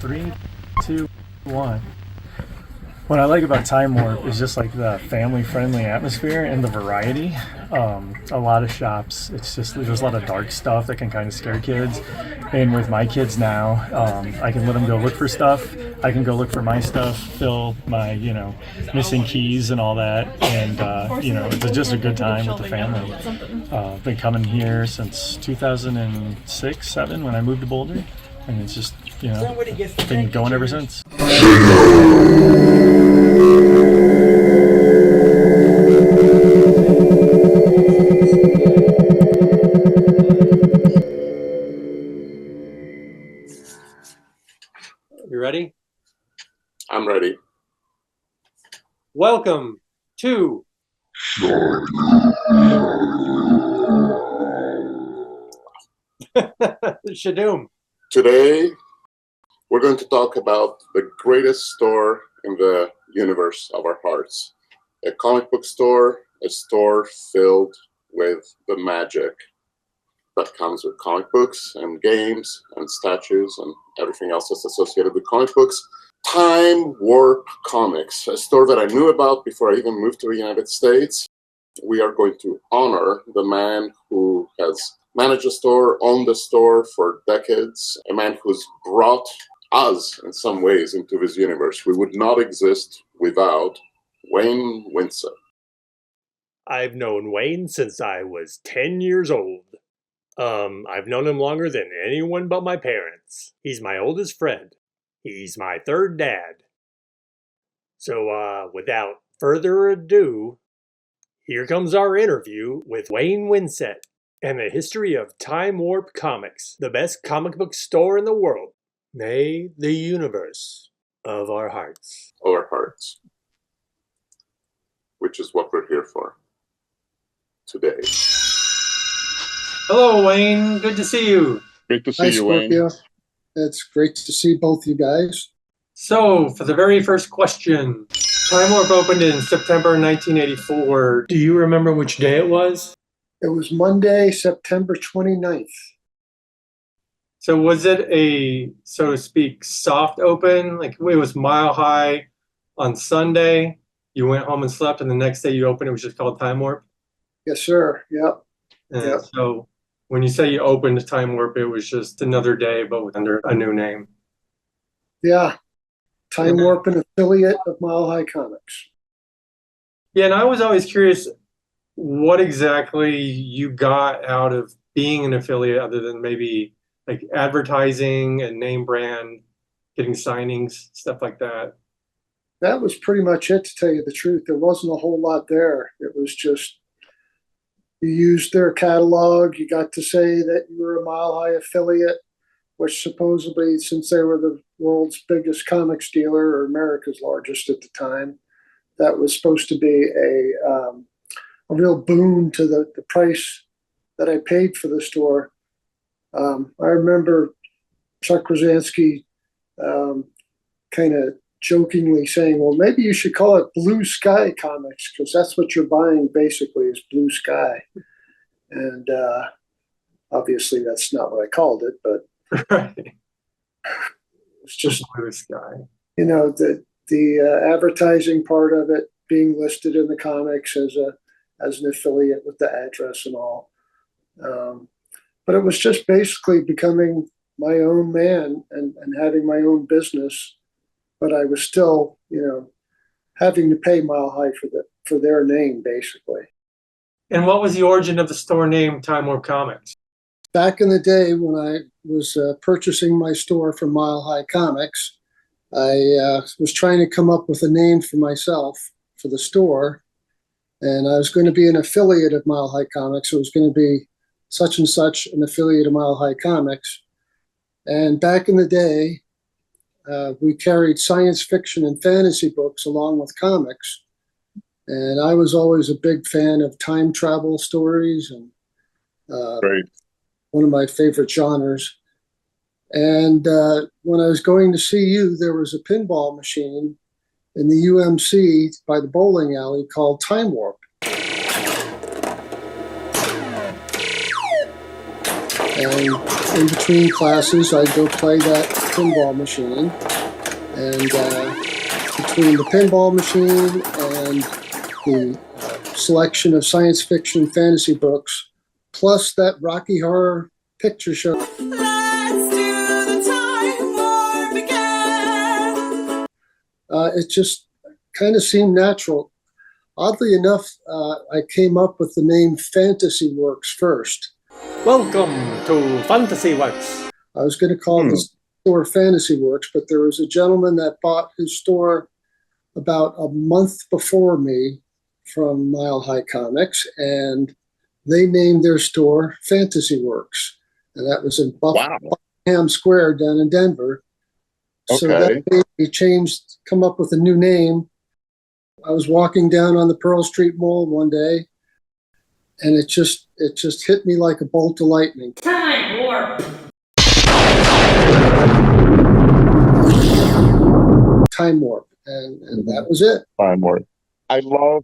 3, 2, 1. What I like about Time Warp is just like the family-friendly atmosphere and the variety. A lot of shops, it's just there's a lot of dark stuff that can kind of scare kids. And with my kids now, I can let them go look for stuff. I can go look for my stuff, fill my missing keys and all that, and it's just a good time with the family. I've been coming here since 2006-7 when I moved to Boulder, and it's just been going ever since. You ready? I'm ready. Welcome to Shaddoom. Today, we're going to talk about the greatest store in the universe of our hearts. A comic book store, a store filled with the magic that comes with comic books and games and statues and everything else that's associated with comic books. Time Warp Comics, a store that I knew about before I even moved to the United States. We are going to honor the man who has managed the store, owned the store for decades, a man who's brought us in some ways into this universe. We would not exist without Wayne Winsett. I've known Wayne since I was 10 years old. I've known him longer than anyone but my parents. He's my oldest friend. He's my third dad. So, without further ado, here comes our interview with Wayne Winsett and the history of Time Warp Comics, the best comic book store in the world. May the universe of our hearts. Our hearts. Which is what we're here for today. Hello, Wayne. Good to see you. Great to see Hi, you, Scorpio. Wayne. It's great to see both you guys. So, for the very first question, Time Warp opened in September 1984. Do you remember which day it was? It was Monday, September 29th. So was it a, so to speak, soft open? Like it was Mile High on Sunday, you went home and slept, and the next day you opened, it was just called Time Warp? Yes, sir. Yep. And Yep. so when you say you opened Time Warp, it was just another day, but with under a new name. Yeah. Time Warp, an affiliate of Mile High Comics. Yeah, and I was always curious what exactly you got out of being an affiliate other than maybe like advertising and name brand, getting signings, stuff like that. That was pretty much it, to tell you the truth. There wasn't a whole lot there. It was just you used their catalog. You got to say that you were a Mile High affiliate, which supposedly, since they were the world's biggest comics dealer, or America's largest at the time, that was supposed to be a real boon to the price that I paid for the store. I remember Chuck Krasinski kind of jokingly saying, well, maybe you should call it Blue Sky Comics, because that's what you're buying basically is blue sky. And obviously that's not what I called it, but Right. it's just, Blue Sky. the advertising part of it being listed in the comics as an affiliate with the address and all. But it was just basically becoming my own man and having my own business. But I was still, having to pay Mile High for their name, basically. And what was the origin of the store name Time Warp Comics? Back in the day when I was purchasing my store from Mile High Comics, I was trying to come up with a name for myself for the store. And I was going to be an affiliate of Mile High Comics. It was going to be such and such an affiliate of Mile High Comics. And back in the day, we carried science fiction and fantasy books along with comics. And I was always a big fan of time travel stories and Great. one of my favorite genres. And when I was going to see you, there was a pinball machine in the UMC by the bowling alley called Time Warp. And in between classes, I'd go play that pinball machine. And between the pinball machine and the selection of science fiction fantasy books, plus that Rocky Horror Picture Show. Let's do the time warp again. It just kind of seemed natural. Oddly enough, I came up with the name Fantasy Works first. Welcome to Fantasy Works. I was going to call the store Fantasy Works, but there was a gentleman that bought his store about a month before me from Mile High Comics, and they named their store Fantasy Works, and that was in Buckingham Square down in Denver. Okay. So that made me come up with a new name. I was walking down on the Pearl Street Mall one day, and it just hit me like a bolt of lightning. Time warp. Time warp, and that was it. Time warp. I love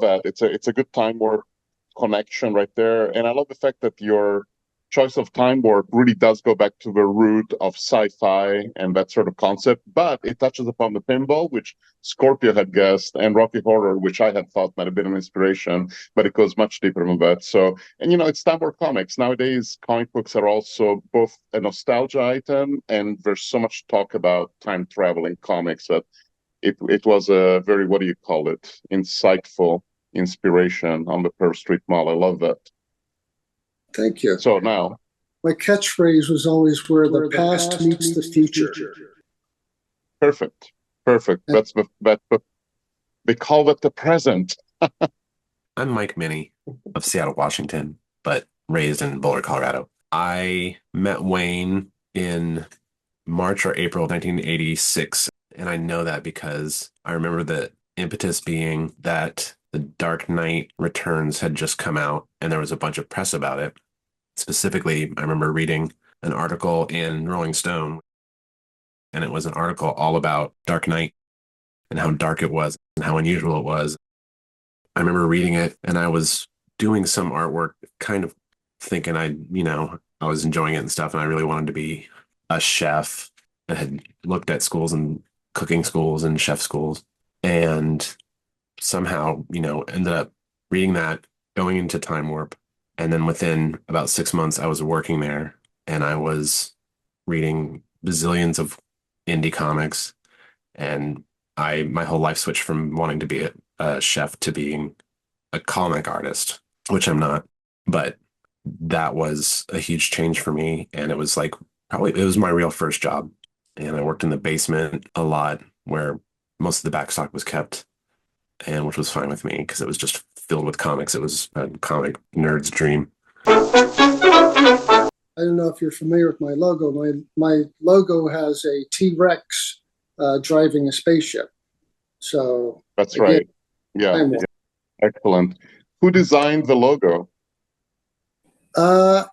that. It's a good time warp connection right there, and I love the fact that your choice of time warp really does go back to the root of sci-fi and that sort of concept, but it touches upon the pinball, which Scorpio had guessed, and Rocky Horror, which I had thought might have been an inspiration, but it goes much deeper than that. So, and it's time warp comics. Nowadays, comic books are also both a nostalgia item, and there's so much talk about time traveling comics that it was a very, what do you call it, insightful inspiration on the Pearl Street Mall. I love that. Thank you. So now, my catchphrase was always where the past meets the future. Perfect. That's they call that the present. I'm Mike Minnie of Seattle, Washington, but raised in Boulder, Colorado. I met Wayne in March or April of 1986, and I know that because I remember the impetus being that The Dark Knight Returns had just come out, and there was a bunch of press about it. Specifically, I remember reading an article in Rolling Stone, and it was an article all about Dark Knight and how dark it was and how unusual it was. I remember reading it, and I was doing some artwork, kind of thinking I was enjoying it and stuff, and I really wanted to be a chef. I had looked at schools and cooking schools and chef schools, and somehow, ended up reading that, going into Time Warp. And then within about 6 months, I was working there, and I was reading bazillions of indie comics. And my whole life switched from wanting to be a chef to being a comic artist, which I'm not. But that was a huge change for me. And it was it was my real first job. And I worked in the basement a lot, where most of the back stock was kept, and which was fine with me because it was just filled with comics. It was a comic nerd's dream. I don't know if you're familiar with my logo. My logo has a T-Rex driving a spaceship. So that's right. Yeah. Excellent. Who designed the logo? I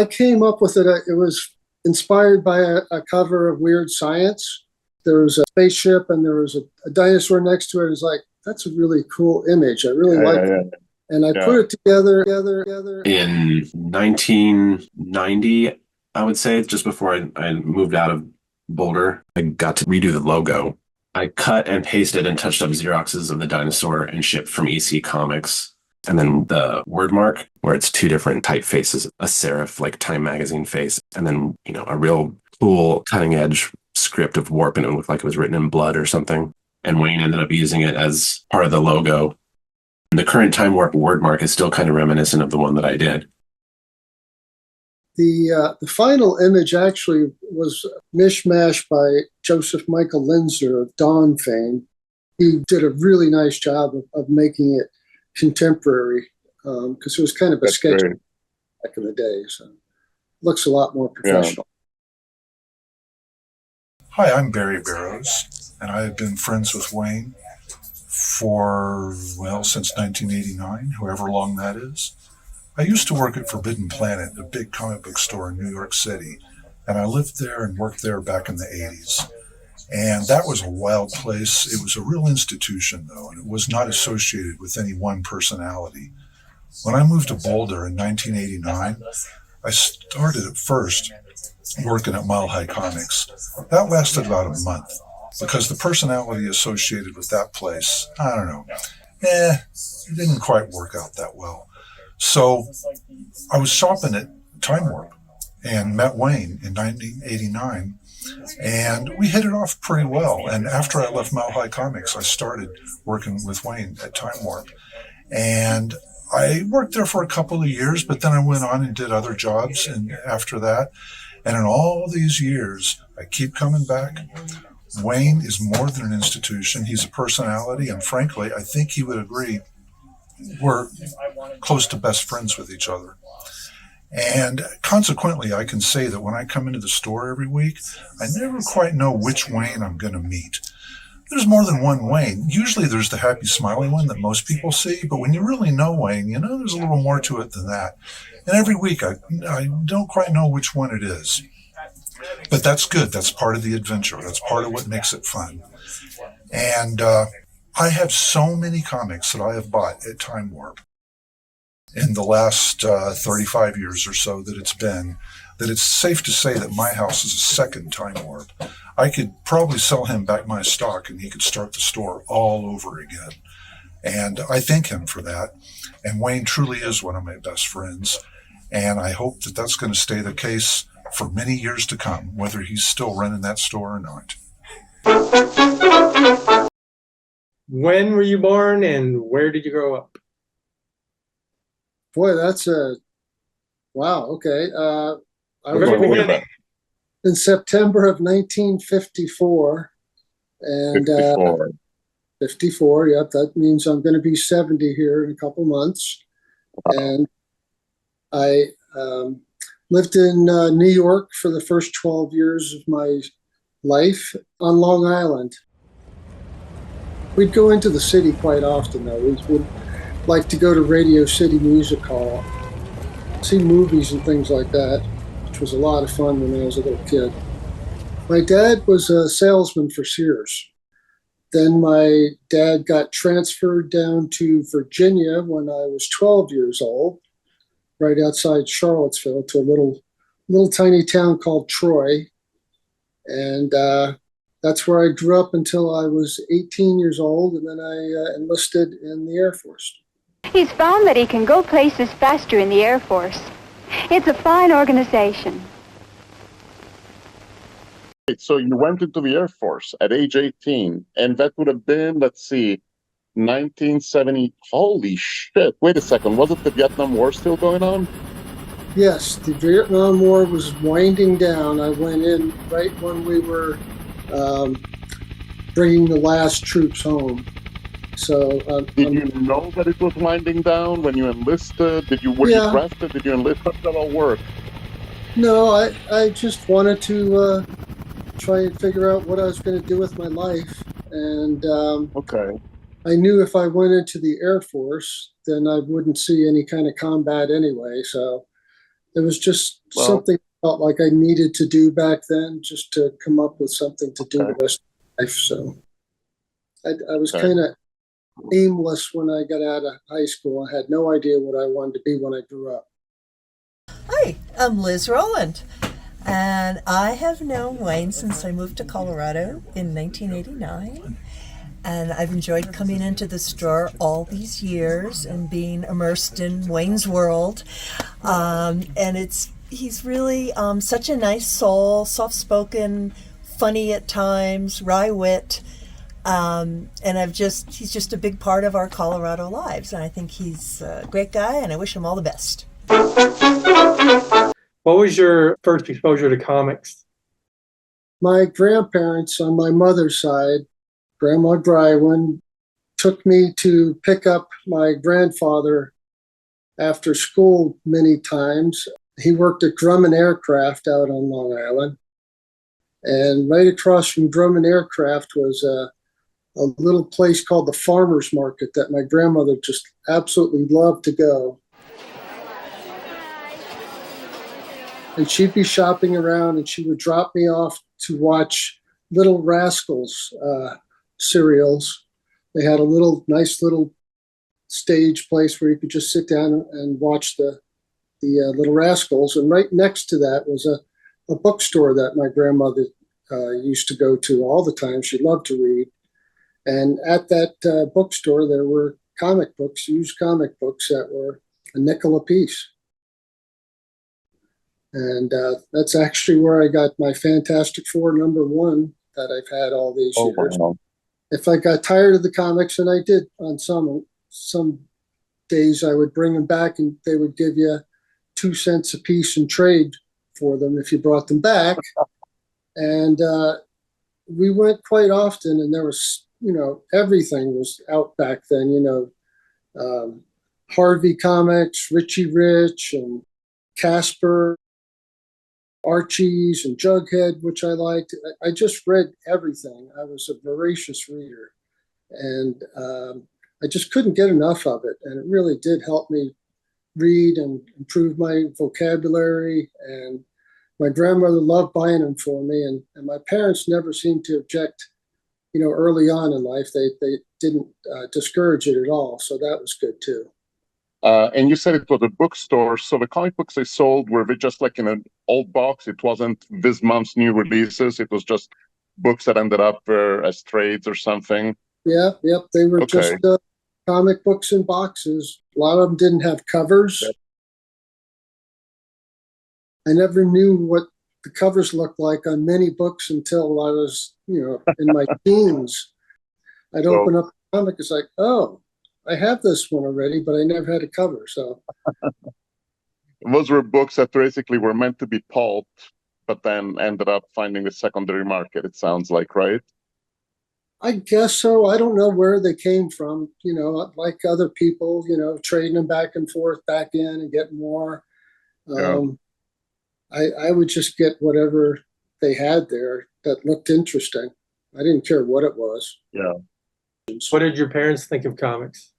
came up with it. It was inspired by a cover of Weird Science. There was a spaceship and there was a dinosaur next to it. It was like, that's a really cool image. I really liked it. And I put it together. In 1990, I would say, just before I moved out of Boulder, I got to redo the logo. I cut and pasted and touched up Xeroxes of the dinosaur and shipped from EC Comics. And then the word mark, where it's two different typefaces, a serif, like Time Magazine face, and then, a real cool cutting edge script of warp, and it looked like it was written in blood or something. And Wayne ended up using it as part of the logo. And the current Time Warp word mark is still kind of reminiscent of the one that I did. The final image actually was mishmashed by Joseph Michael Linzer of Dawn fame. He did a really nice job of making it contemporary, because it was kind of a sketch back in the day. So it looks a lot more professional. Hi, I'm Barry Barrows, and I have been friends with Wayne since 1989, however long that is. I used to work at Forbidden Planet, a big comic book store in New York City, and I lived there and worked there back in the 80s. And that was a wild place. It was a real institution, though, and it was not associated with any one personality. When I moved to Boulder in 1989, I started at first working at Mile High Comics. That lasted about a month because the personality associated with that place, I don't know, it didn't quite work out that well. So I was shopping at Time Warp and met Wayne in 1989, and we hit it off pretty well. And after I left Mile High Comics, I started working with Wayne at Time Warp. And I worked there for a couple of years, but then I went on and did other jobs and after that. And in all these years, I keep coming back. Wayne is more than an institution. He's a personality, and frankly, I think he would agree we're close to best friends with each other. And consequently, I can say that when I come into the store every week, I never quite know which Wayne I'm going to meet. There's more than one Wayne. Usually there's the happy, smiley one that most people see, but when you really know Wayne, you know there's a little more to it than that. And every week, I don't quite know which one it is. But that's good. That's part of the adventure. That's part of what makes it fun. And I have so many comics that I have bought at Time Warp in the last 35 years or so that it's been, that it's safe to say that my house is a second Time Warp. I could probably sell him back my stock and he could start the store all over again. And I thank him for that. And Wayne truly is one of my best friends. And I hope that that's going to stay the case for many years to come, whether he's still running that store or not. When were you born and where did you grow up? Boy, that's wow. Okay. I was Very born beginning. in September of 1954. And 54. 54, yep, that means I'm going to be 70 here in a couple months. And I lived in New York for the first 12 years of my life on Long Island. We'd go into the city quite often, though. We would like to go to Radio City Music Hall, see movies and things like that, which was a lot of fun when I was a little kid. My dad was a salesman for Sears. Then my dad got transferred down to Virginia when I was 12 years old, right outside Charlottesville, to a little tiny town called Troy. And that's where I grew up until I was 18 years old, and then I enlisted in the Air Force. He's found that he can go places faster in the Air Force. It's a fine organization. So you went into the Air Force at age 18, and that would have been, let's see, 1970. Holy shit. Wait a second. Wasn't the Vietnam War still going on? Yes, the Vietnam War was winding down. I went in right when we were bringing the last troops home. So did you know that it was winding down when you enlisted? Were you drafted? Did you enlist? How did that all work? No, I just wanted to try and figure out what I was going to do with my life. And okay. I knew if I went into the Air Force, then I wouldn't see any kind of combat anyway. So it was just something I felt like I needed to do back then, just to come up with something to do the rest of life. So I was kind of aimless when I got out of high school. I had no idea what I wanted to be when I grew up. Hi, I'm Liz Rowland, and I have known Wayne since I moved to Colorado in 1989, and I've enjoyed coming into the store all these years and being immersed in Wayne's world, and he's really such a nice soul, soft-spoken, funny at times, wry wit, and he's just a big part of our Colorado lives, and I think he's a great guy, and I wish him all the best. What was your first exposure to comics? My grandparents on my mother's side, Grandma Brywin, took me to pick up my grandfather after school many times. He worked at Grumman Aircraft out on Long Island. And right across from Grumman Aircraft was a little place called the Farmer's Market that my grandmother just absolutely loved to go. And she'd be shopping around, and she would drop me off to watch Little Rascals serials. They had a nice little stage place where you could just sit down and watch the the Little Rascals, and right next to that was a bookstore that my grandmother used to go to all the time. She loved to read. And at that bookstore, there were comic books, used comic books that were a nickel a piece. And that's actually where I got my Fantastic Four #1 that I've had all these years. Wow. If I got tired of the comics, and I did on some days, I would bring them back and they would give you 2 cents a piece in trade for them if you brought them back. And we went quite often, and there was, everything was out back then, Harvey Comics, Richie Rich, and Casper, Archie's, and Jughead, which I liked. I just read everything. I was a voracious reader, and I just couldn't get enough of it. And it really did help me read and improve my vocabulary. And my grandmother loved buying them for me, and my parents never seemed to object. Early on in life, they didn't discourage it at all, so that was good too. And you said it was a bookstore, so the comic books they sold, were they just like in an old box? It wasn't this month's new releases, it was just books that ended up as trades or something? Yeah, yep, they were just comic books in boxes. A lot of them didn't have covers. Yep. I never knew what the covers looked like on many books until I was, in my teens. I'd open up a comic, it's like, oh, I have this one already, but I never had a cover. So those were books that basically were meant to be pulped, but then ended up finding a secondary market, it sounds like, right? I guess so. I don't know where they came from, like other people, trading them back and forth, back in and getting more. I would just get whatever they had there that looked interesting. I didn't care what it was. Yeah. What did your parents think of comics?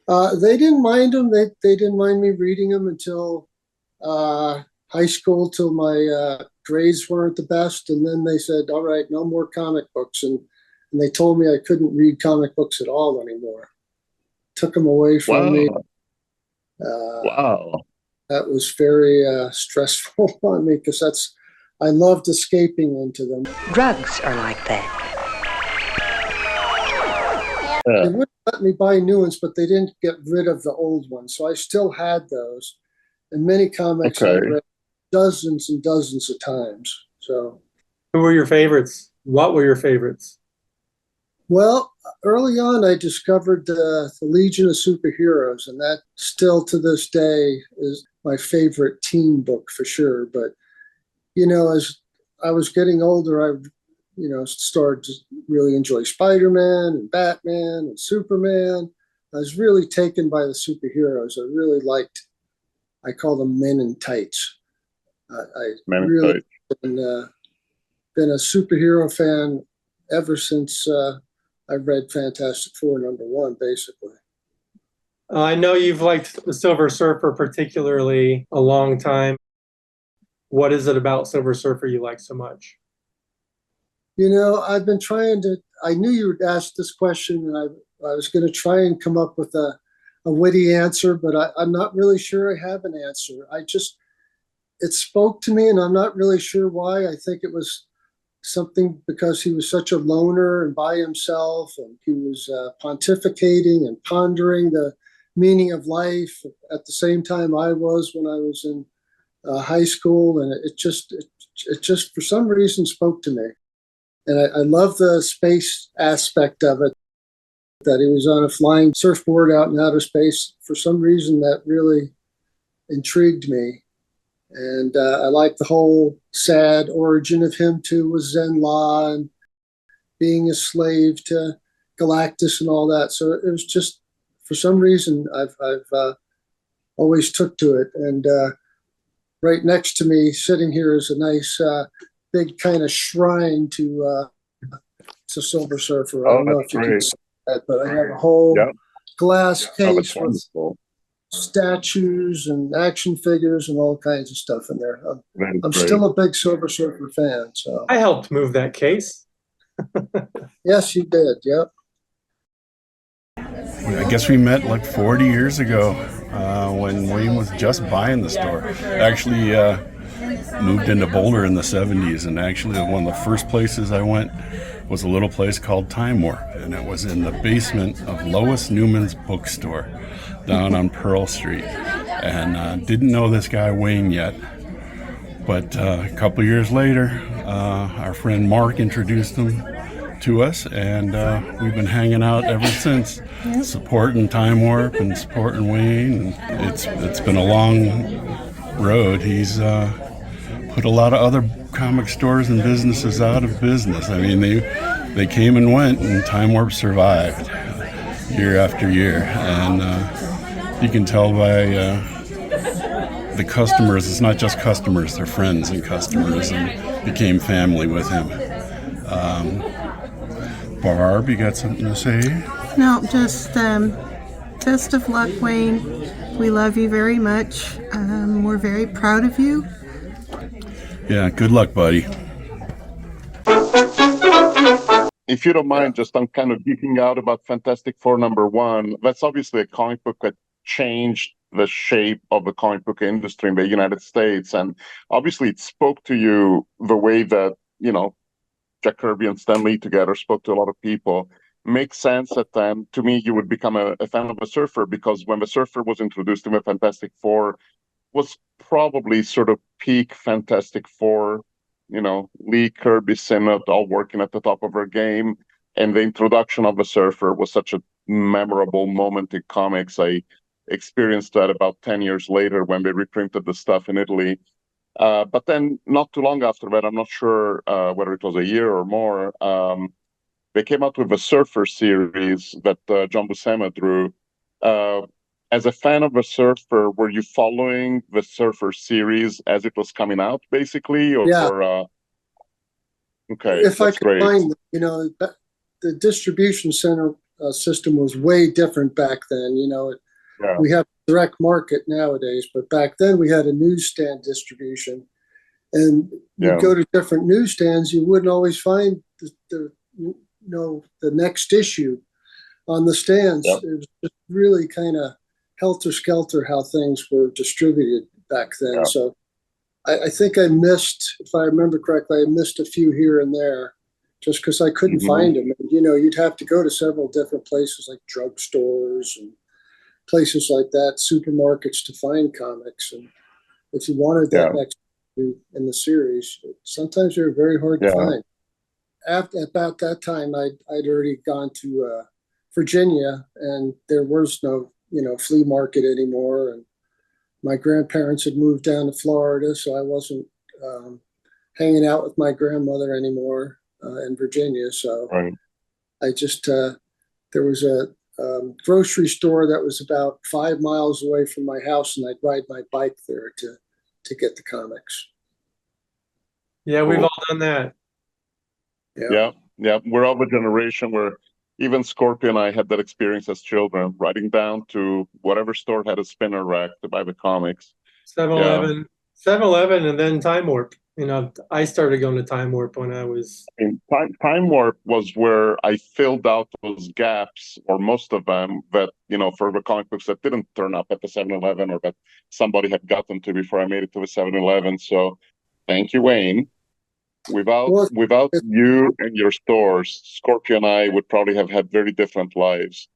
They didn't mind them. They didn't mind me reading them until high school, till my grades weren't the best. And then they said, all right, no more comic books. And they told me I couldn't read comic books at all anymore. Took them away from me. Wow. That was very stressful on me, because I loved escaping into them. Drugs are like that. They wouldn't let me buy new ones, but they didn't get rid of the old ones. So I still had those. And many comics I read dozens and dozens of times. So, who were your favorites? What were your favorites? Well, early on, I discovered the Legion of Superheroes, and that still to this day is my favorite teen book for sure. But, as I was getting older, I started to really enjoy Spider-Man and Batman and Superman. I was really taken by the superheroes. I really liked, I call them men in tights. I really been a superhero fan ever since I read Fantastic Four #1, basically. I know you've liked the Silver Surfer particularly a long time. What is it about Silver Surfer you like so much? I've been trying to, I knew you would ask this question, and I was going to try and come up with a witty answer, but I'm not really sure I have an answer. It spoke to me, and I'm not really sure why. I think it was something because he was such a loner and by himself, and he was pontificating and pondering the meaning of life at the same time I was when I was in high school, and it just for some reason spoke to me. And I love the space aspect of it, that he was on a flying surfboard out in outer space. For some reason, that really intrigued me. And I like the whole sad origin of him too, with Zen-La and being a slave to Galactus and all that. So it was just, for some reason, I've always took to it. And right next to me, sitting here, is a nice big kind of shrine to Silver Surfer. I don't know if you can see that, but I have a whole glass case with statues and action figures and all kinds of stuff in there. I'm still a big Silver Surfer fan. So I helped move that case. Yes, you did. Yep. I guess we met like 40 years ago. when Wayne was just buying the store. Actually, moved into Boulder in the 70s, and actually one of the first places I went was a little place called Time Warp, and it was in the basement of Lois Newman's bookstore down on Pearl Street. And didn't know this guy Wayne yet, but a couple years later, our friend Mark introduced him to us, and we've been hanging out ever since, supporting Time Warp and supporting Wayne. And it's been a long road. He's put a lot of other comic stores and businesses out of business. I mean, they came and went, and Time Warp survived year after year. And you can tell by the customers, it's not just customers, they're friends and customers, and became family with him. Barb, you got something to say? No, just best of luck, Wayne. We love you very much. We're very proud of you. Yeah, good luck, buddy. If you don't mind, just I'm kind of geeking out about Fantastic Four #1. That's obviously a comic book that changed the shape of the comic book industry in the United States. And obviously it spoke to you the way that, Jack Kirby and Stan Lee together spoke to a lot of people. Makes sense that then, to me, you would become a fan of the Surfer, because when the Surfer was introduced in the Fantastic Four, was probably sort of peak Fantastic Four, Lee, Kirby, Sinnott, all working at the top of their game. And the introduction of the Surfer was such a memorable moment in comics. I experienced that about 10 years later when they reprinted the stuff in Italy. But then not too long after that, I'm not sure whether it was a year or more, they came out with a Surfer series that John Buscema drew. As a fan of the Surfer, were you following the Surfer series as it was coming out, basically? Yeah. Okay, if I that's could great. find, the distribution center system was way different back then. Yeah. We have direct market nowadays, but back then we had a newsstand distribution, and you'd go to different newsstands. You wouldn't always find the next issue on the stands. Yep. It was just really kind of helter-skelter how things were distributed back then. Yep. So I think I missed, if I remember correctly, I missed a few here and there just because I couldn't find them. And, you'd have to go to several different places like drugstores and places like that, supermarkets, to find comics. And if you wanted that next issue in the series, sometimes they're very hard to find. About that time, I'd already gone to Virginia, and there was no, flea market anymore. And my grandparents had moved down to Florida, so I wasn't hanging out with my grandmother anymore in Virginia. So I just, there was a grocery store that was about 5 miles away from my house, and I'd ride my bike there to get the comics. Yeah, we've all done that. Yeah. We're of a generation where even Scorpio and I had that experience as children, riding down to whatever store had a spinner rack to buy the comics. 7-Eleven, and then Time Warp. I started going to Time Warp when I was... Time Warp was where I filled out those gaps, or most of them, that, for the comic books that didn't turn up at the 7-Eleven, or that somebody had gotten to before I made it to the 7-Eleven. So thank you, Wayne. Without you and your stores, Scorpio and I would probably have had very different lives.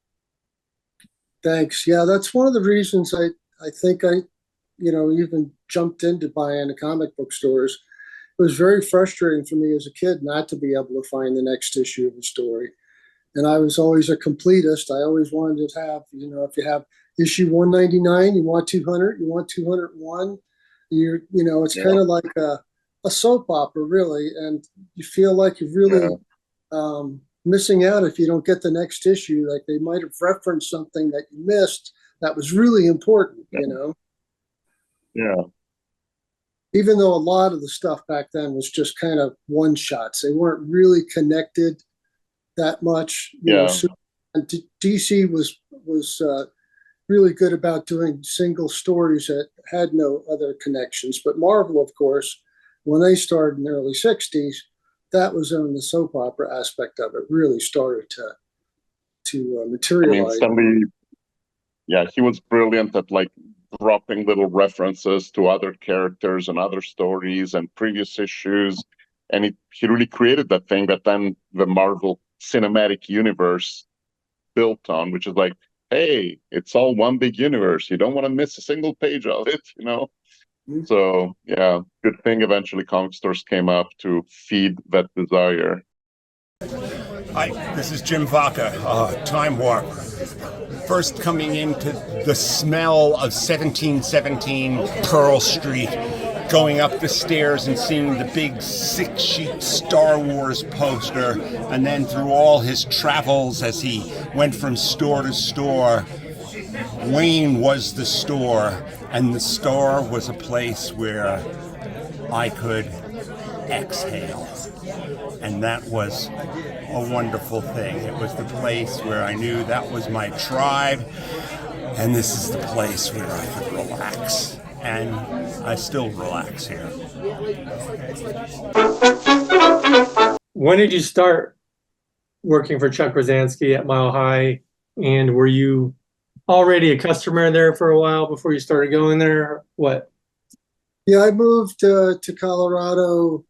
Thanks. Yeah, that's one of the reasons I think I even jumped into buying the comic book stores. It was very frustrating for me as a kid not to be able to find the next issue of a story. And I was always a completist. I always wanted to have, if you have issue 199, you want 200, you want 201. It's kind of like a soap opera, really. And you feel like you're really missing out if you don't get the next issue. Like they might have referenced something that you missed that was really important, Yeah. Even though a lot of the stuff back then was just kind of one shots, they weren't really connected that much. And DC was really good about doing single stories that had no other connections. But Marvel, of course, when they started in the early 60s, that was when the soap opera aspect of it really started to materialize. Yeah, he was brilliant at like dropping little references to other characters and other stories and previous issues. And he really created that thing that then the Marvel Cinematic Universe built on, which is like, hey, it's all one big universe. You don't want to miss a single page of it, you know? So, yeah, good thing eventually comic stores came up to feed that desire. Hi, this is Jim Vaca, Time Warp. First coming into the smell of 1717 Pearl Street, going up the stairs and seeing the big 6-sheet Star Wars poster, and then through all his travels as he went from store to store, Wayne was the store, and the store was a place where I could exhale. And that was a wonderful thing. It was the place where I knew that was my tribe, and this is the place where I could relax. And I still relax here. When did you start working for Chuck Rosansky at Mile High? And were you already a customer there for a while before you started going there? What? Yeah, I moved to Colorado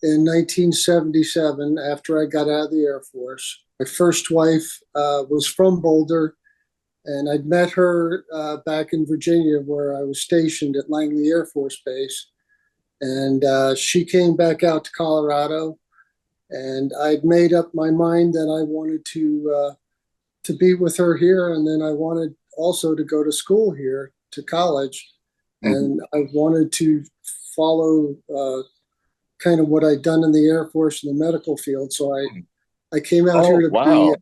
in 1977 after I got out of the Air Force. My first wife was from Boulder, and I'd met her back in Virginia where I was stationed at Langley Air Force Base. And she came back out to Colorado, and I'd made up my mind that I wanted to be with her here, and then I wanted also to go to school here, to college, and I wanted to follow kind of what I'd done in the Air Force in the medical field. So I came out here to be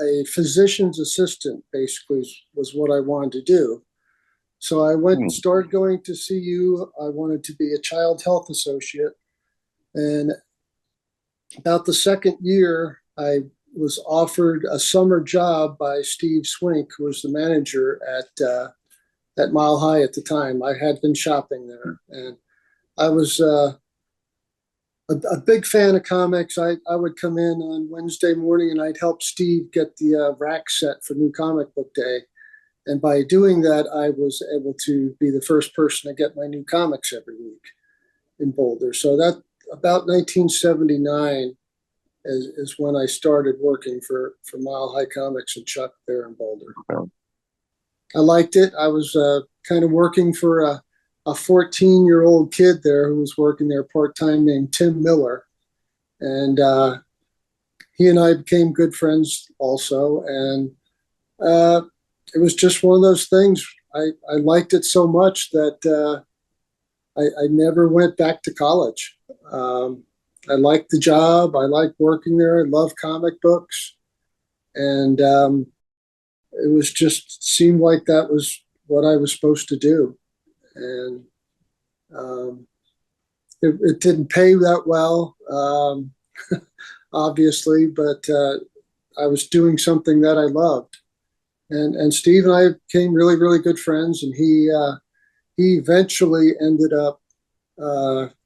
a physician's assistant, basically, was what I wanted to do. So I went and started going to CU. I wanted to be a child health associate. And about the second year, I was offered a summer job by Steve Swink, who was the manager at Mile High at the time. I had been shopping there, and I was a big fan of comics. I would come in on Wednesday morning and I'd help Steve get the rack set for New Comic Book Day. And by doing that, I was able to be the first person to get my new comics every week in Boulder. So that about 1979 is when I started working for Mile High Comics and Chuck there in Boulder. I liked it. I was kind of working for a 14-year-old kid there who was working there part-time named Tim Miller. And he and I became good friends also. And it was just one of those things. I liked it so much that I never went back to college. I liked the job. I liked working there. I love comic books. And it was just seemed like that was what I was supposed to do. And it didn't pay that well, obviously, but I was doing something that I loved. And Steve and I became really, really good friends. And he eventually ended up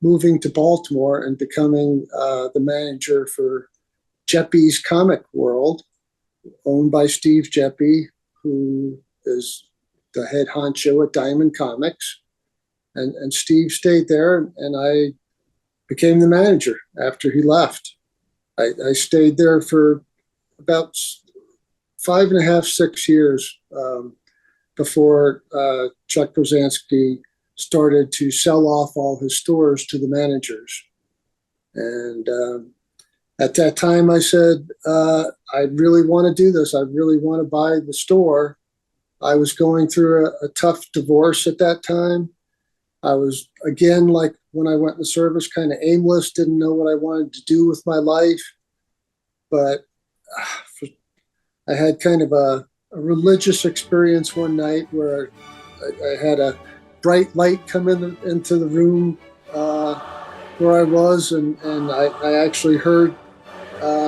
moving to Baltimore and becoming the manager for Geppi's Comic World, owned by Steve Geppi, who is the head honcho at Diamond Comics. And Steve stayed there, and I became the manager after he left. I stayed there for about 5.5, 6 years before Chuck Rosansky started to sell off all his stores to the managers. And at that time, I said, I really want to do this. I really want to buy the store. I was going through a tough divorce at that time. I was, again, like when I went in the service, kind of aimless, didn't know what I wanted to do with my life. But I had kind of a religious experience one night where I had a bright light come into the room where I was, and I actually heard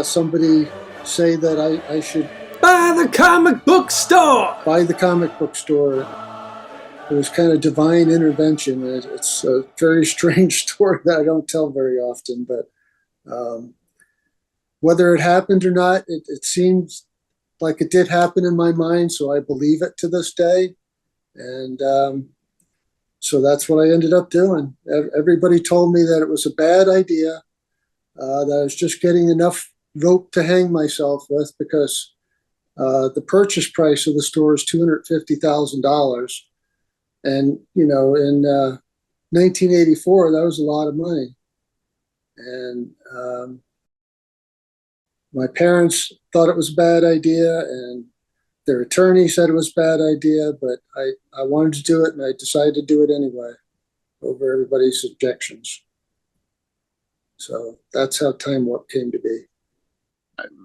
somebody say that I should buy the comic book store. Buy the comic book store. It was kind of divine intervention. It's a very strange story that I don't tell very often, but whether it happened or not, it seems like it did happen in my mind, so I believe it to this day. And so that's what I ended up doing. Everybody told me that it was a bad idea, that I was just getting enough rope to hang myself with, because the purchase price of the store is $250,000. And, you know, in 1984, that was a lot of money. And my parents thought it was a bad idea, and their attorney said it was a bad idea, but I wanted to do it, and I decided to do it anyway over everybody's objections. So that's how Time Warp came to be.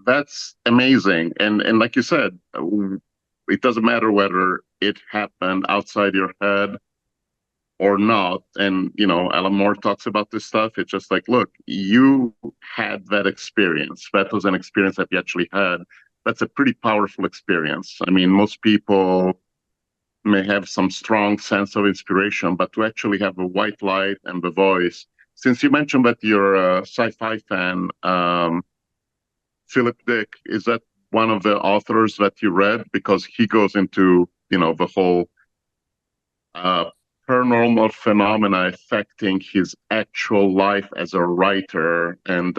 That's amazing. And like you said, it doesn't matter whether it happened outside your head or not. And, you know, Alan Moore talks about this stuff. It's just like, look, you had that experience. That was an experience that you actually had. That's a pretty powerful experience. I mean, most people may have some strong sense of inspiration, but to actually have a white light and the voice. Since you mentioned that you're a sci-fi fan, Philip Dick, is that one of the authors that you read? Because he goes into, you know, the whole paranormal phenomena affecting his actual life as a writer. And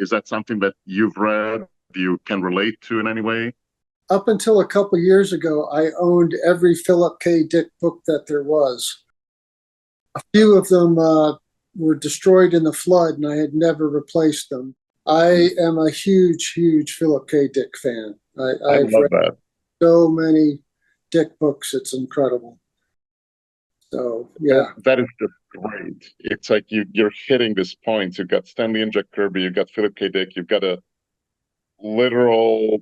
is that something that you've read, you can relate to in any way? Up until a couple years ago, I owned every Philip K. Dick book that there was. A few of them were destroyed in the flood, and I had never replaced them. I am a huge, huge Philip K. Dick fan. I've love read that. so many Dick books, it's incredible. So, yeah. That is just great. It's like you're hitting this point. You've got Stanley and Jack Kirby, you've got Philip K. Dick, you've got a literal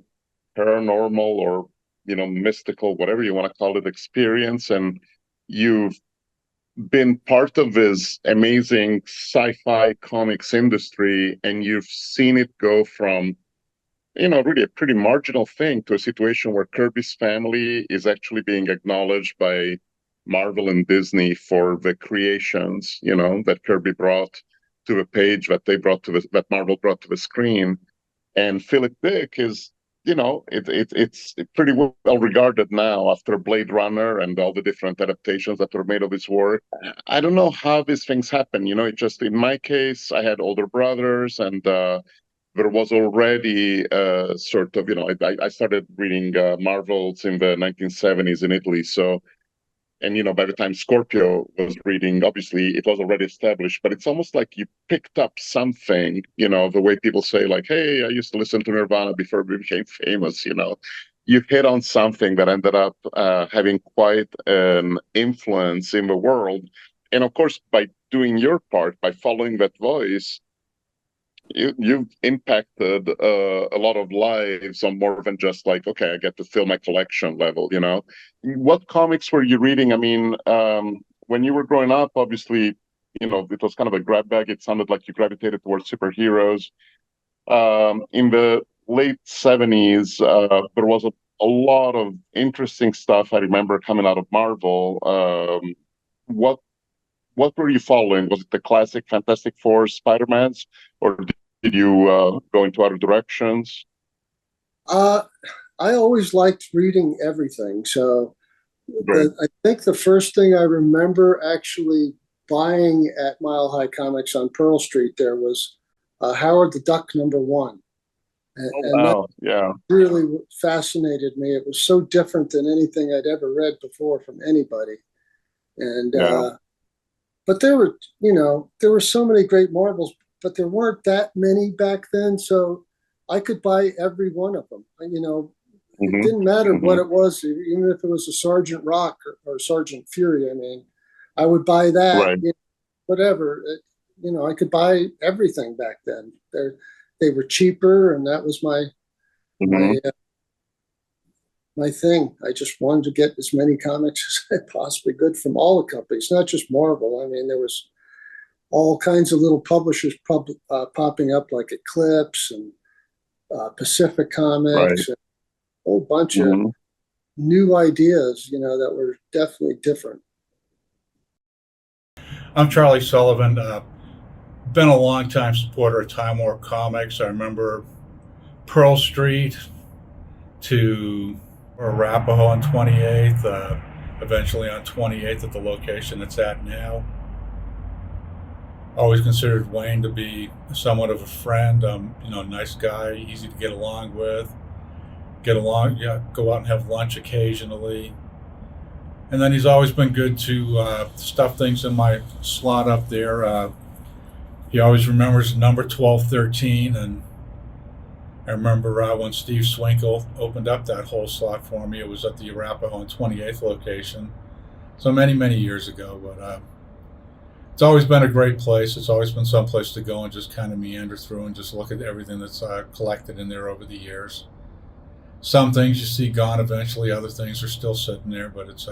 paranormal or, you know, mystical, whatever you want to call it, experience. And you've been part of this amazing sci-fi comics industry, and you've seen it go from, you know, really a pretty marginal thing to a situation where Kirby's family is actually being acknowledged by Marvel and Disney for the creations, you know, that Kirby brought to the page, that that Marvel brought to the screen. And Philip Dick is, you know, it's pretty well regarded now after Blade Runner and all the different adaptations that were made of his work. I don't know how these things happen. You know, it just, in my case, I had older brothers, and there was already sort of, you know, I started reading Marvels in the 1970s in Italy. So, and, you know, by the time Scorpio was reading, obviously it was already established, but it's almost like you picked up something, you know, the way people say, like, hey, I used to listen to Nirvana before we became famous, you know. You hit on something that ended up having quite an influence in the world. And of course, by doing your part, by following that voice, you've impacted a lot of lives on more than just like, okay, I get to fill my collection level, you know. What comics were you reading? I mean, when you were growing up, obviously, you know, it was kind of a grab bag. It sounded like you gravitated towards superheroes. In the late 70s, there was a lot of interesting stuff I remember coming out of Marvel. What were you following? Was it the classic Fantastic Four, Spider-Mans, or did you go into other directions? I always liked reading everything. So I think the first thing I remember actually buying at Mile High Comics on Pearl Street there was Howard the Duck #1. And wow, yeah. Really fascinated me. It was so different than anything I'd ever read before from anybody. And but there were, you know, there were so many great Marvels, but there weren't that many back then. So I could buy every one of them. You know, it didn't matter what it was, even if it was a Sergeant Rock or Sergeant Fury. I mean, I would buy that, right. You know, whatever. You know, I could buy everything back then. They were cheaper, and that was my thing. I just wanted to get as many comics as I possibly could from all the companies, not just Marvel. I mean, there was all kinds of little publishers popping up, like Eclipse and Pacific Comics, and a whole bunch of new ideas, you know, that were definitely different. I'm Charlie Sullivan. Been a long time supporter of Time Warp Comics. I remember Pearl Street, to Arapahoe on 28th, eventually on 28th at the location it's at now. Always considered Wayne to be somewhat of a friend. Nice guy, easy to get along with. Go out and have lunch occasionally. And then he's always been good to stuff things in my slot up there. He always remembers number 1213, and I remember when Steve Swinkle opened up that whole slot for me. It was at the Arapahoe and 28th location, so many, many years ago. But it's always been a great place. It's always been some place to go and just kind of meander through and just look at everything that's collected in there over the years. Some things you see gone eventually, other things are still sitting there, but it's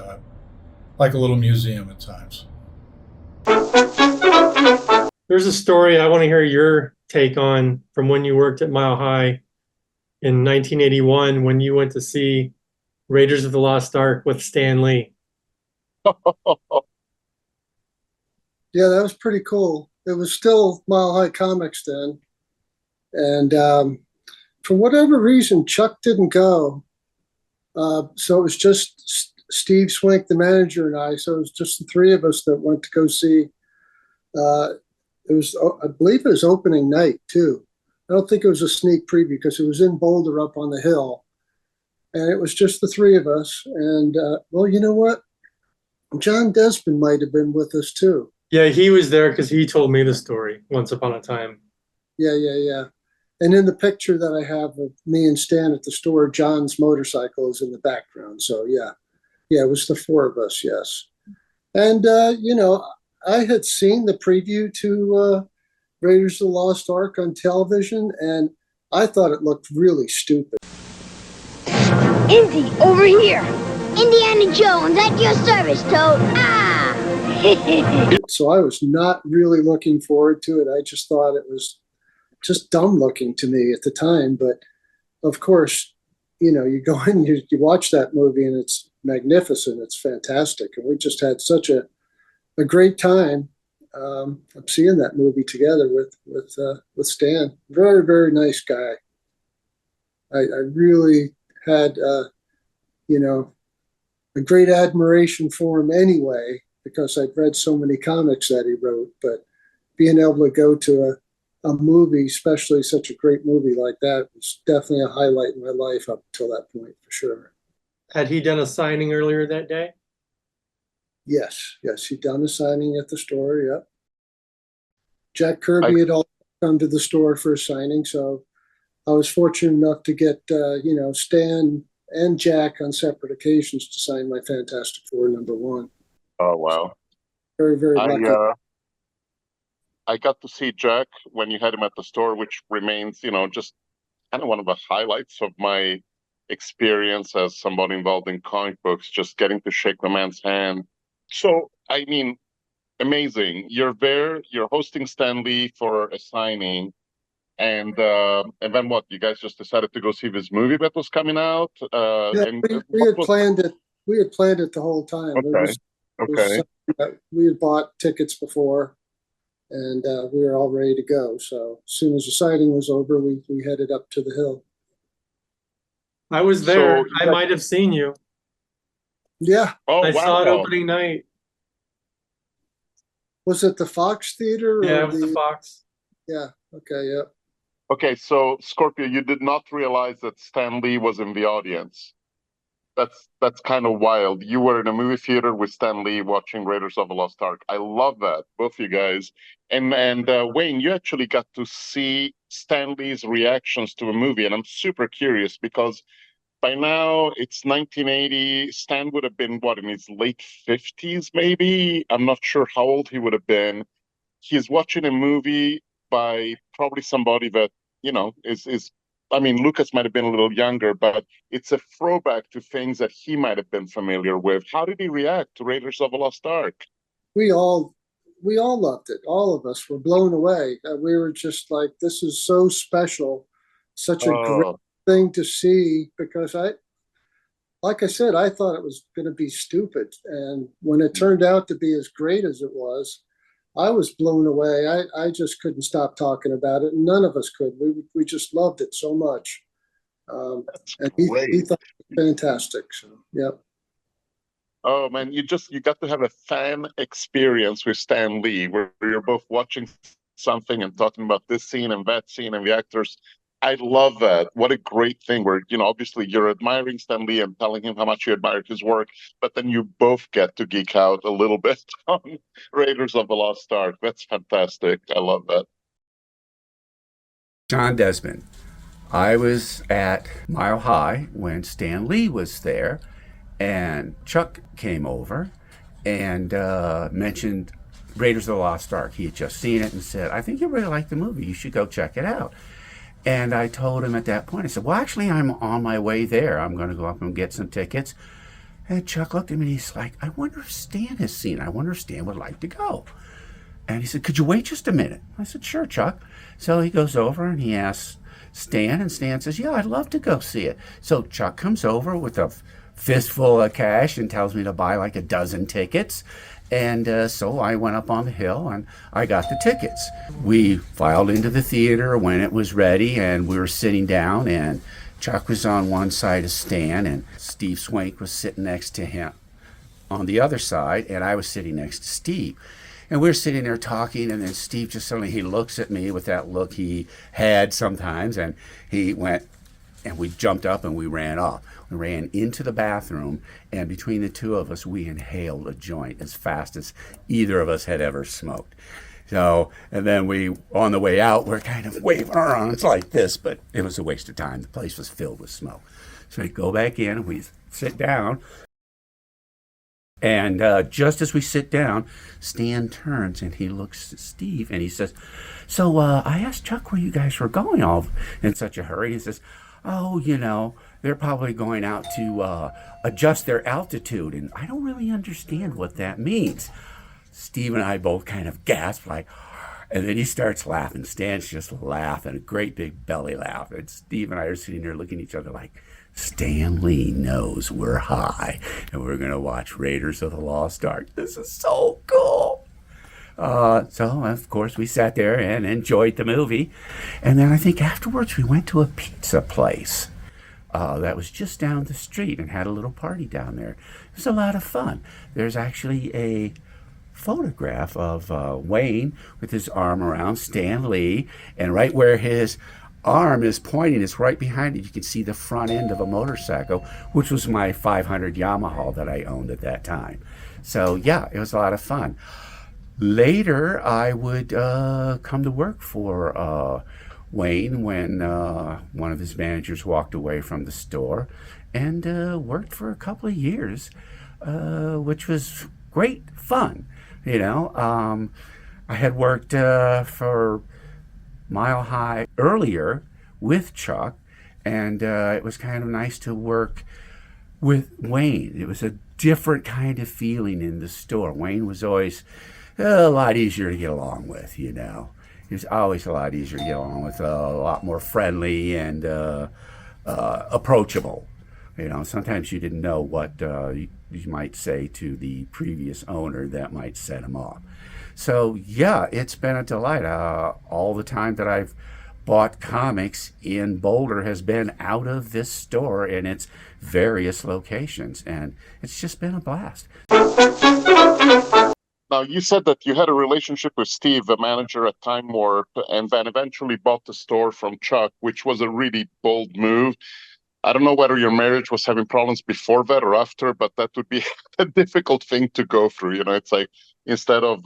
like a little museum at times. There's a story I want to hear your take on from when you worked at Mile High in 1981 when you went to see Raiders of the Lost Ark with Stan Lee. Yeah, that was pretty cool. It was still Mile High Comics then. And for whatever reason, Chuck didn't go. So it was just Steve Swink, the manager, and I. So it was just the three of us that went to go see. It was, I believe it was opening night, too. I don't think it was a sneak preview because it was in Boulder up on the hill. And it was just the three of us. And, well, you know what? John Desmond might have been with us, too. Yeah, he was there because he told me the story once upon a time. Yeah. And in the picture that I have of me and Stan at the store, John's motorcycle is in the background. So, yeah, it was the four of us, yes. And, I had seen the preview to Raiders of the Lost Ark on television, and I thought it looked really stupid. Indy, over here. Indiana Jones, at your service, Toad. Ah! So I was not really looking forward to it. I just thought it was just dumb looking to me at the time. But, of course, you go in, you watch that movie, and it's magnificent. It's fantastic. And we just had such a great time seeing that movie together with Stan. Very, very nice guy. I really had a great admiration for him anyway, because I'd read so many comics that he wrote. But being able to go to a movie, especially such a great movie like that, was definitely a highlight in my life up until that point, for sure. Had he done a signing earlier that day? Yes, he'd done a signing at the store, yep. Jack Kirby had also come to the store for a signing, so I was fortunate enough to get, Stan and Jack on separate occasions to sign my Fantastic Four #1. Oh, wow. Very, very lucky. I got to see Jack when you had him at the store, which remains, just kind of one of the highlights of my experience as somebody involved in comic books, just getting to shake the man's hand. So, I mean, amazing. You're there, you're hosting Stan Lee for a signing, and then what? You guys just decided to go see this movie that was coming out? We had planned it. We had planned it the whole time. Okay. We had bought tickets before, and we were all ready to go. So as soon as the signing was over, we headed up to the hill. I was there. I might have seen you. Yeah. Oh, I saw it opening night. Was it the Fox Theater? Yeah, it was the Fox. Yeah. Okay. Yeah. Okay, so Scorpio, you did not realize that Stan Lee was in the audience. That's kind of wild. You were in a movie theater with Stan Lee watching Raiders of the Lost Ark. I love that, both you guys. And Wayne, you actually got to see Stan Lee's reactions to a movie, and I'm super curious because by now it's 1980. Stan would have been, in his late 50s, maybe? I'm not sure how old he would have been. He's watching a movie by probably somebody that, is Lucas might have been a little younger, but it's a throwback to things that he might have been familiar with. How did he react to Raiders of the Lost Ark? We all loved it. All of us were blown away. We were just like, this is so special, such a great thing to see, because like I said, I thought it was going to be stupid. And when it turned out to be as great as it was, I was blown away. I just couldn't stop talking about it. And none of us could. We just loved it so much. That's he great. thought it was fantastic. So, yep. Oh man, you got to have a fan experience with Stan Lee, where you're both watching something and talking about this scene and that scene and the actors. I love that. What a great thing where, obviously you're admiring Stan Lee and telling him how much you admired his work, but then you both get to geek out a little bit on Raiders of the Lost Ark. That's fantastic. I love that. John Desmond. I was at Mile High when Stan Lee was there, and Chuck came over and mentioned Raiders of the Lost Ark. He had just seen it and said, I think you really like the movie. You should go check it out. And I told him at that point, I said, well, actually, I'm on my way there. I'm going to go up and get some tickets. And Chuck looked at me and he's like, I wonder if Stan has seen it. I wonder if Stan would like to go. And he said, could you wait just a minute? I said, sure, Chuck. So he goes over and he asks Stan, and Stan says, yeah, I'd love to go see it. So Chuck comes over with a fistful of cash and tells me to buy like a dozen tickets. And so I went up on the hill and I got the tickets. We filed into the theater when it was ready, and we were sitting down, and Chuck was on one side of Stan and Steve Swank was sitting next to him on the other side, and I was sitting next to Steve. And we were sitting there talking, and then Steve just suddenly, he looks at me with that look he had sometimes, and he went, and we jumped up and we ran off. We ran into the bathroom, and between the two of us, we inhaled a joint as fast as either of us had ever smoked. So, and then we, on the way out, we're kind of waving our arms like this, but it was a waste of time. The place was filled with smoke. So we go back in, and we sit down, and just as we sit down, Stan turns and he looks at Steve and he says, so I asked Chuck where you guys were going all in such a hurry. He says, oh, they're probably going out to adjust their altitude, and I don't really understand what that means. Steve and I both kind of gasp, like, and then he starts laughing. Stan's just laughing, a great big belly laugh. And Steve and I are sitting there looking at each other like, Stan Lee knows we're high, and we're going to watch Raiders of the Lost Ark. This is so cool. So, of course, we sat there and enjoyed the movie. And then I think afterwards we went to a pizza place that was just down the street and had a little party down there. It was a lot of fun. There's actually a photograph of Wayne with his arm around Stan Lee, and right where his arm is pointing is right behind it. You can see the front end of a motorcycle, which was my 500 Yamaha that I owned at that time. So, yeah, it was a lot of fun. Later, I would come to work for Wayne when one of his managers walked away from the store, and worked for a couple of years, which was great fun. I had worked for Mile High earlier with Chuck, and it was kind of nice to work with Wayne. It was a different kind of feeling in the store. Wayne was always a lot easier to get along with, He was always a lot easier to get along with, a lot more friendly and approachable. Sometimes you didn't know what you might say to the previous owner that might set him off. So, yeah, it's been a delight. All the time that I've bought comics in Boulder has been out of this store in its various locations, and it's just been a blast. Now, you said that you had a relationship with Steve, the manager at Time Warp, and then eventually bought the store from Chuck, which was a really bold move. I don't know whether your marriage was having problems before that or after, but that would be a difficult thing to go through. It's like, instead of,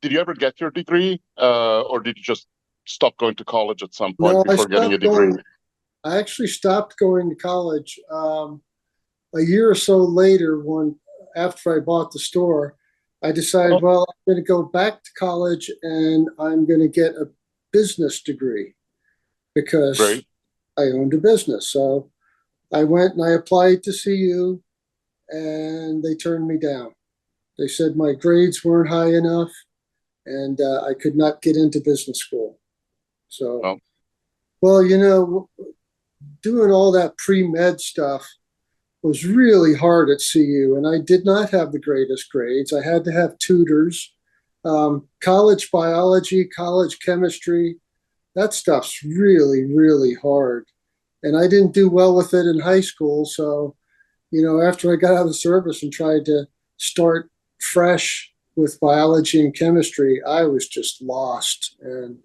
did you ever get your degree, or did you just stop going to college at some point before getting a degree? I actually stopped going to college a year or so later. After I bought the store, I decided, well, I'm going to go back to college and I'm going to get a business degree because I owned a business. So I went and I applied to CU, and they turned me down. They said my grades weren't high enough, and I could not get into business school. So, well, doing all that pre-med stuff was really hard at CU, and I did not have the greatest grades. I had to have tutors. College biology, college chemistry, that stuff's really, really hard. and I didn't do well with it in high school. So, after I got out of the service and tried to start fresh with biology and chemistry, I was just lost. And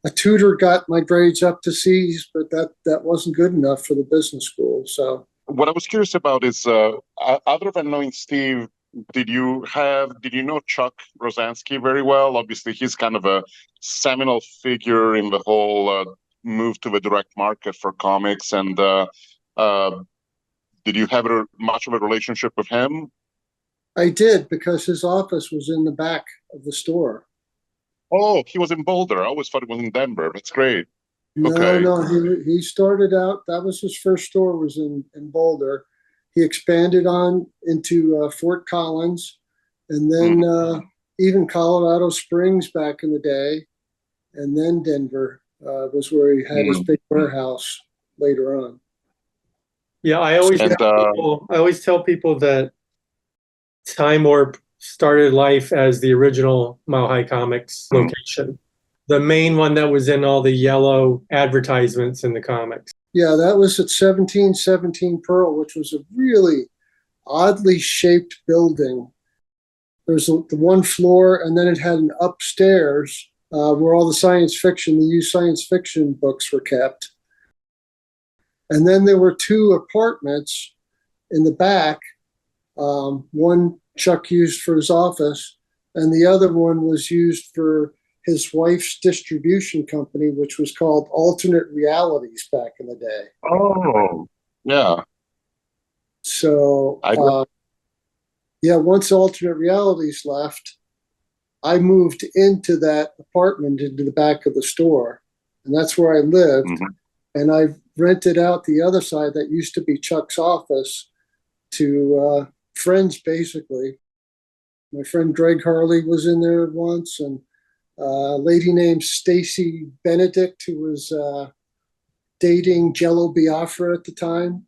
a tutor got my grades up to C's, but that wasn't good enough for the business school. So what I was curious about is, other than knowing Steve, did you know Chuck Rosansky very well? Obviously, he's kind of a seminal figure in the whole move to the direct market for comics. And did you have much of a relationship with him? I did, because his office was in the back of the store. Oh, he was in Boulder. I always thought it was in Denver. That's great. No, he started out, that was his first store, was in Boulder. He expanded on into Fort Collins, and then even Colorado Springs back in the day, and then Denver was where he had his big warehouse later on. Yeah, I always tell people that Time Warp started life as the original Mile High Comics location. The main one that was in all the yellow advertisements in the comics. Yeah, that was at 1717 Pearl, which was a really oddly shaped building. There's the one floor, and then it had an upstairs where all the used science fiction books were kept. And then there were two apartments in the back. One Chuck used for his office, and the other one was used for his wife's distribution company, which was called Alternate Realities back in the day. Oh, yeah. So, once Alternate Realities left, I moved into that apartment, into the back of the store, and that's where I lived. And I rented out the other side that used to be Chuck's office to friends, basically. My friend Greg Harley was in there once, and a lady named Stacy Benedict, who was dating Jello Biafra at the time,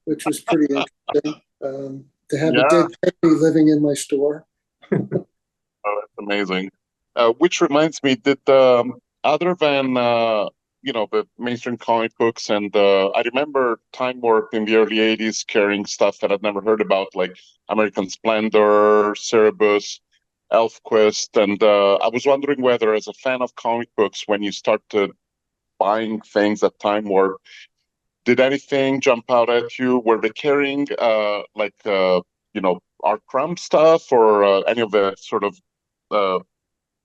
which was pretty interesting. To have a dead baby living in my store. Oh, that's amazing. Which reminds me, did other than the mainstream comic books, and I remember Time Warp in the early '80s carrying stuff that I'd never heard about, like American Splendor, Cerebus, ElfQuest, and I was wondering whether, as a fan of comic books, when you started buying things at Time Warp, did anything jump out at you? Were they carrying Art Crumb stuff, or any of the sort of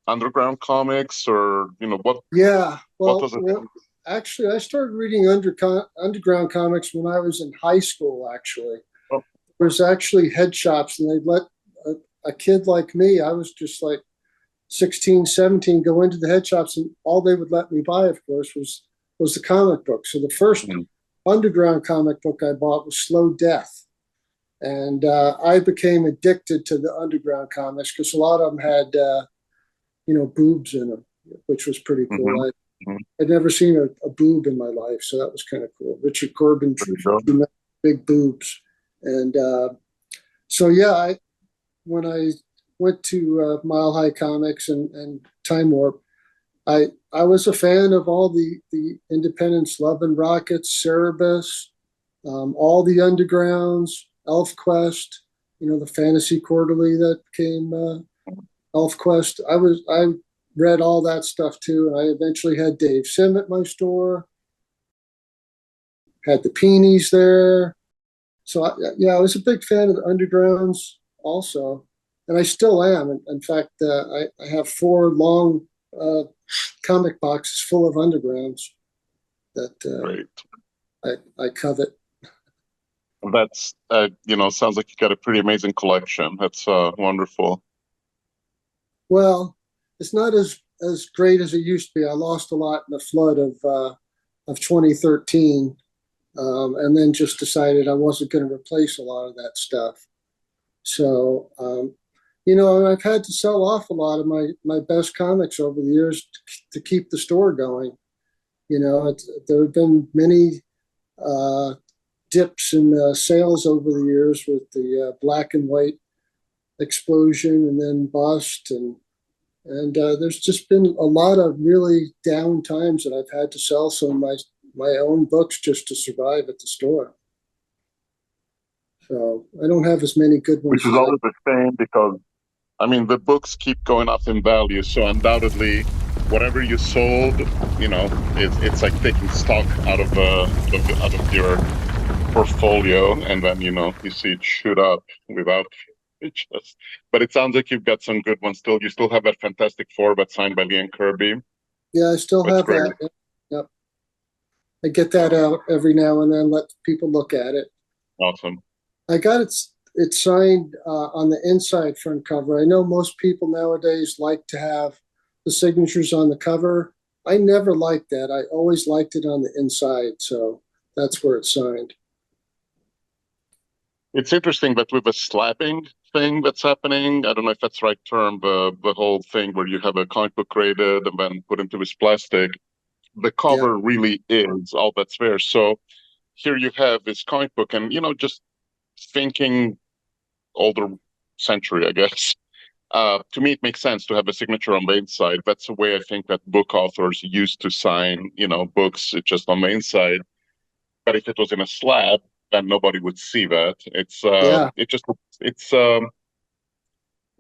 underground comics, or what? Yeah, well, what was it? Actually, I started reading underground comics when I was in high school. Actually, there was actually head shops, and they'd let a kid like me, I was just like 16, 17, go into the head shops, and all they would let me buy, of course, was the comic book. So the first underground comic book I bought was Slow Death. And I became addicted to the underground comics because a lot of them had, boobs in them, which was pretty cool. I'd never seen a boob in my life, so that was kind of cool. Richard Corbin, big boobs. And when I went to Mile High Comics and Time Warp, I was a fan of all the independents, Love and Rockets, Cerebus, all the undergrounds, ElfQuest, the Fantasy Quarterly that became ElfQuest. I read all that stuff too, and I eventually had Dave Sim at my store, had the Peonies there. So I was a big fan of the undergrounds also, and I still am. In fact, I have 4 long comic boxes full of undergrounds that I covet. That's sounds like you got a pretty amazing collection. That's wonderful. Well, it's not as great as it used to be. I lost a lot in the flood of 2013, and then just decided I wasn't going to replace a lot of that stuff. So, I've had to sell off a lot of my best comics over the years to keep the store going. There have been many dips in sales over the years with the black and white explosion and then bust, and there's just been a lot of really down times that I've had to sell some of my own books just to survive at the store. So I don't have as many good ones. Which is always the same because, I mean, the books keep going up in value. So undoubtedly, whatever you sold, you know, it's like taking stock out of your portfolio, and then, you know, you see it shoot up without it just. But it sounds like you've got some good ones still. You still have that Fantastic Four, but signed by Lee and Kirby. Yeah, I still That's have great. that. Yep. I get that out every now and then, let people look at it. Awesome. I got it signed on the inside front cover. I know most people nowadays like to have the signatures on the cover. I never liked that. I always liked it on the inside, so that's where it's signed. It's interesting that with the slapping thing that's happening, I don't know if that's the right term, the whole thing where you have a comic book graded and then put into this plastic, the cover really is all that's there. So here you have this comic book, and, you know, just thinking older century, I guess. To me, it makes sense to have a signature on the inside. That's the way I think that book authors used to sign, you know, books just on the inside. But if it was in a slab, then nobody would see that.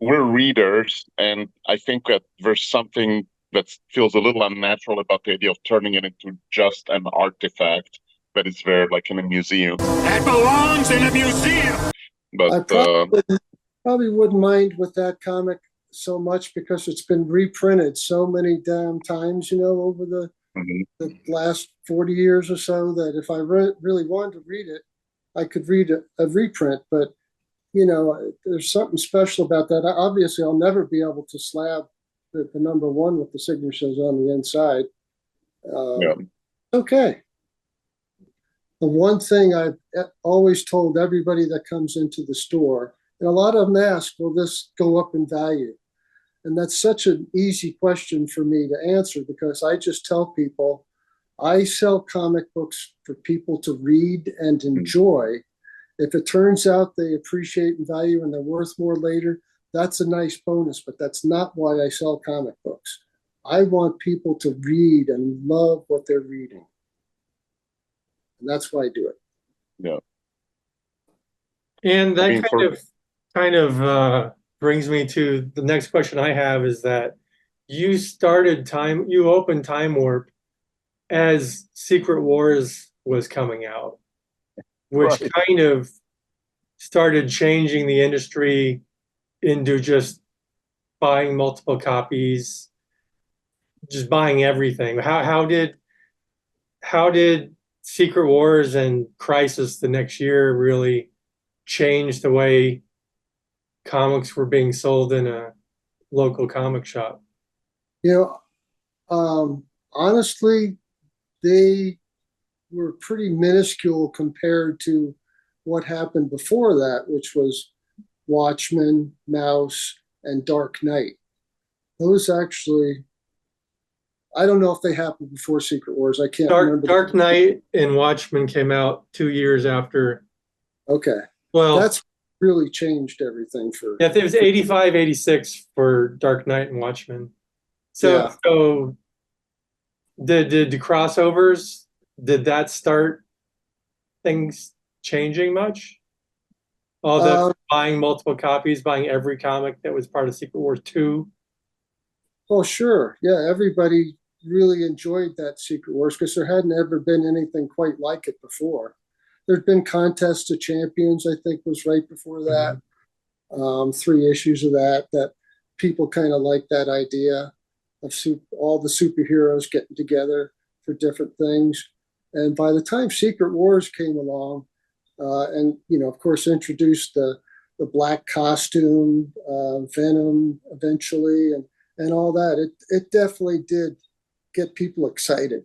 We're readers, and I think that there's something that feels a little unnatural about the idea of turning it into just an artifact that is there, like in a museum. That belongs in a museum. But I probably wouldn't mind with that comic so much because it's been reprinted so many damn times, you know, over the last 40 years or so, that if I really wanted to read it, I could read a reprint. But, you know, there's something special about that. Obviously, I'll never be able to slab the number one with the signatures on the inside. Okay. The one thing I've always told everybody that comes into the store, and a lot of them ask, will this go up in value? And that's such an easy question for me to answer, because I just tell people, I sell comic books for people to read and enjoy. If it turns out they appreciate and value and they're worth more later, that's a nice bonus, but that's not why I sell comic books. I want people to read and love what they're reading. And that's why I do it. Yeah. And that kind of brings me to the next question I have, is that you opened Time Warp as Secret Wars was coming out, which kind of started changing the industry into just buying multiple copies, just buying everything. How did Secret Wars and Crisis the next year really change the way comics were being sold in a local comic shop? You know, honestly, they were pretty minuscule compared to what happened before that, which was Watchmen, Mouse, and Dark Knight. Those actually, I don't know if they happened before Secret Wars. I can't remember. Dark Knight and Watchmen came out 2 years after. Okay. Well, that's really changed everything for. Yeah, it was 85, 86 for Dark Knight and Watchmen. So did the crossovers, did that start things changing much? All the buying multiple copies, buying every comic that was part of Secret Wars 2? Oh, sure. Yeah, everybody really enjoyed that Secret Wars because there hadn't ever been anything quite like it before. There'd been Contest of Champions, I think, was right before that. 3 issues of that people kind of liked that idea of all the superheroes getting together for different things. And by the time Secret Wars came along, and, you know, of course, introduced the black costume, Venom eventually, and all that, it definitely did get people excited.